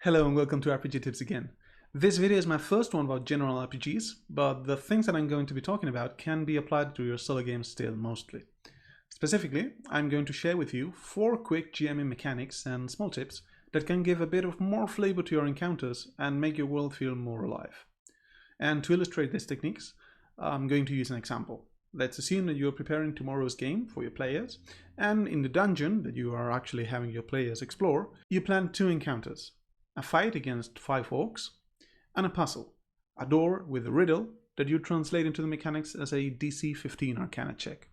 Hello and welcome to RPG Tips again. This video is my first one about general RPGs, but the things that I'm going to be talking about can be applied to your solo games still mostly. Specifically, I'm going to share with you 4 quick GMing mechanics and small tips that can give a bit of more flavor to your encounters and make your world feel more alive. And to illustrate these techniques, I'm going to use an example. Let's assume that you're preparing tomorrow's game for your players, and in the dungeon that you are actually having your players explore, you plan 2 encounters. A fight against 5 orcs, and a puzzle, a door with a riddle that you translate into the mechanics as a DC 15 Arcana check.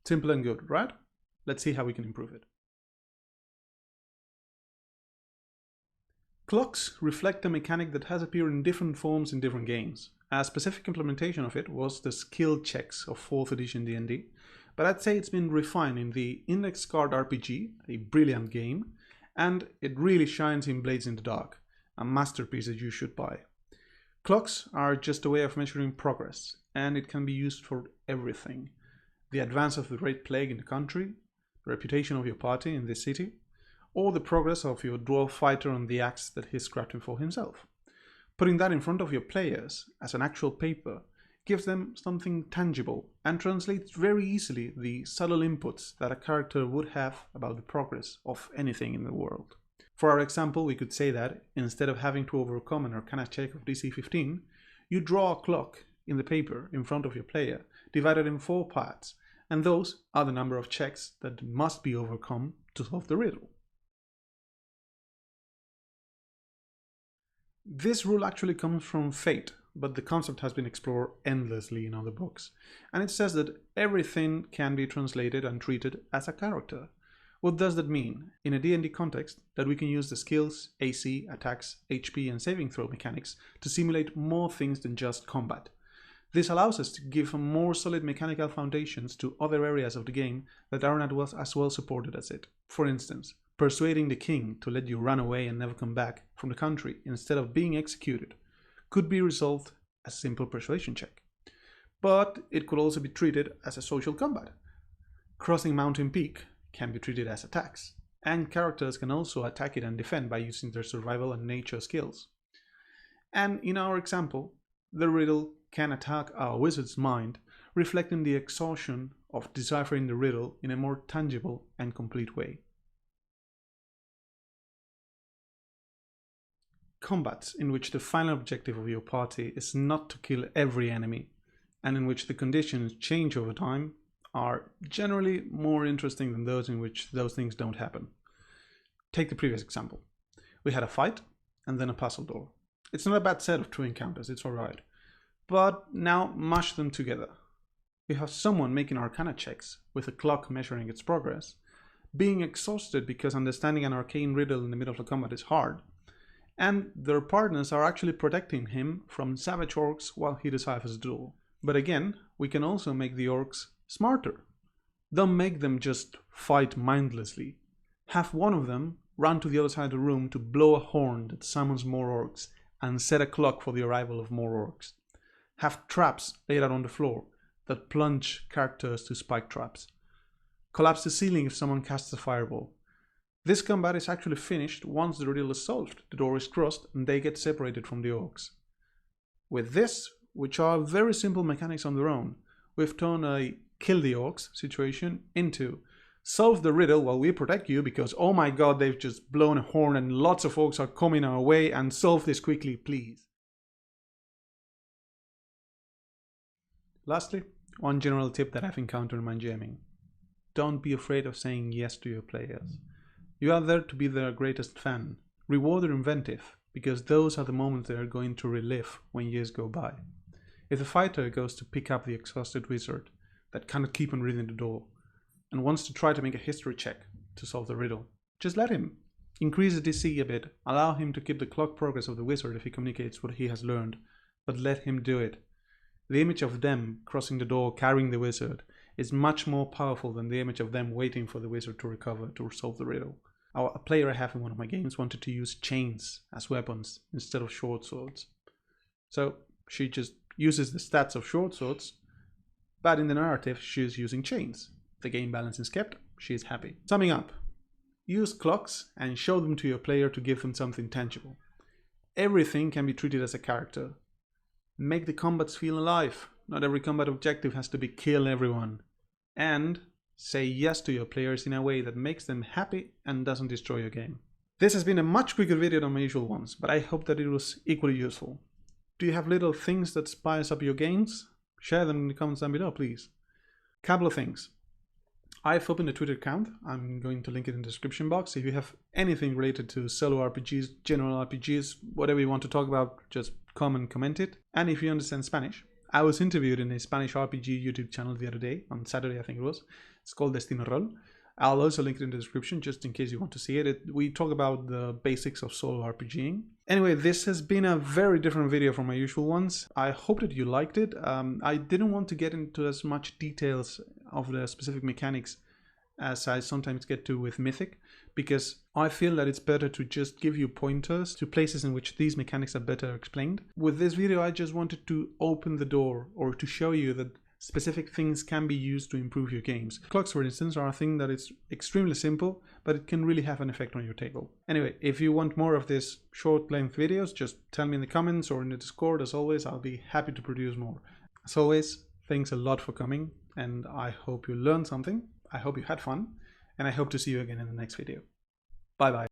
Simple and good, right? Let's see how we can improve it. Clocks reflect a mechanic that has appeared in different forms in different games. A specific implementation of it was the skill checks of 4th edition D&D, but I'd say it's been refined in the Index Card RPG, a brilliant game, and it really shines in Blades in the Dark, a masterpiece that you should buy. Clocks are just a way of measuring progress, and it can be used for everything. The advance of the Great Plague in the country, the reputation of your party in this city, or the progress of your dwarf fighter on the axe that he's crafting for himself. Putting that in front of your players as an actual paper gives them something tangible and translates very easily the subtle inputs that a character would have about the progress of anything in the world. For our example, we could say that instead of having to overcome an Arcana check of DC 15, you draw a clock in the paper in front of your player, divided in 4 parts, and those are the number of checks that must be overcome to solve the riddle. This rule actually comes from Fate, but the concept has been explored endlessly in other books, and it says that everything can be translated and treated as a character. What does that mean? In a D&D context, that we can use the skills, AC, attacks, HP and saving throw mechanics to simulate more things than just combat. This allows us to give more solid mechanical foundations to other areas of the game that aren't as well supported as it. For instance, persuading the king to let you run away and never come back from the country instead of being executed could be resolved as a simple persuasion check. But it could also be treated as a social combat. Crossing Mountain Peak can be treated as attacks, and characters can also attack it and defend by using their survival and nature skills. And in our example, the riddle can attack our wizard's mind, reflecting the exhaustion of deciphering the riddle in a more tangible and complete way. Combats in which the final objective of your party is not to kill every enemy, and in which the conditions change over time, are generally more interesting than those in which those things don't happen. Take the previous example. We had a fight and then a puzzle door. It's not a bad set of 2 encounters, it's alright. But now mash them together. We have someone making Arcana checks with a clock measuring its progress, being exhausted because understanding an arcane riddle in the middle of a combat is hard, and their partners are actually protecting him from savage orcs while he deciphers the door. But again, we can also make the orcs smarter. Don't make them just fight mindlessly. Have one of them run to the other side of the room to blow a horn that summons more orcs and set a clock for the arrival of more orcs. Have traps laid out on the floor that plunge characters to spike traps. Collapse the ceiling if someone casts a fireball. This combat is actually finished once the riddle is solved, the door is crossed, and they get separated from the orcs. With this, which are very simple mechanics on their own, we've turned a kill the orcs situation into solve the riddle while we protect you because oh my god, they've just blown a horn and lots of orcs are coming our way, and solve this quickly, please. Lastly, one general tip that I've encountered in my GMing. Don't be afraid of saying yes to your players. You are there to be their greatest fan. Reward their inventive, because those are the moments they are going to relive when years go by. If the fighter goes to pick up the exhausted wizard that cannot keep on reading the door and wants to try to make a history check to solve the riddle, just let him. Increase the DC a bit, allow him to keep the clock progress of the wizard if he communicates what he has learned, but let him do it. The image of them crossing the door carrying the wizard is much more powerful than the image of them waiting for the wizard to recover to solve the riddle. A player I have in one of my games wanted to use chains as weapons instead of short swords. So she just uses the stats of short swords, but in the narrative she's using chains. The game balance is kept, she is happy. Summing up, Use clocks and show them to your player to give them something tangible. Everything can be treated as a character. Make the combats feel alive. Not every combat objective has to be kill everyone. And say yes to your players in a way that makes them happy and doesn't destroy your game. This has been a much quicker video than my usual ones, but I hope that it was equally useful. Do you have little things that spice up your games? Share them in the comments down below, please. Couple of things. I've opened a Twitter account. I'm going to link it in the description box. If you have anything related to solo RPGs, general RPGs, whatever you want to talk about, just come and comment it. And if you understand Spanish, I was interviewed in a Spanish RPG YouTube channel the other day, on Saturday I think it was. It's called Destino Roll. I'll also link it in the description just in case you want to see it. We talk about the basics of solo RPGing. Anyway, this has been a very different video from my usual ones. I hope that you liked it. I didn't want to get into as much details of the specific mechanics as I sometimes get to with Mythic, because I feel that it's better to just give you pointers to places in which these mechanics are better explained. With this video, I just wanted to open the door, or to show you that specific things can be used to improve your games. Clocks, for instance, are a thing that is extremely simple, but it can really have an effect on your table. Anyway, if you want more of these short length videos, just tell me in the comments or in the Discord. As always, I'll be happy to produce more. As always, thanks a lot for coming, and I hope you learned something. I hope you had fun, and I hope to see you again in the next video. Bye bye.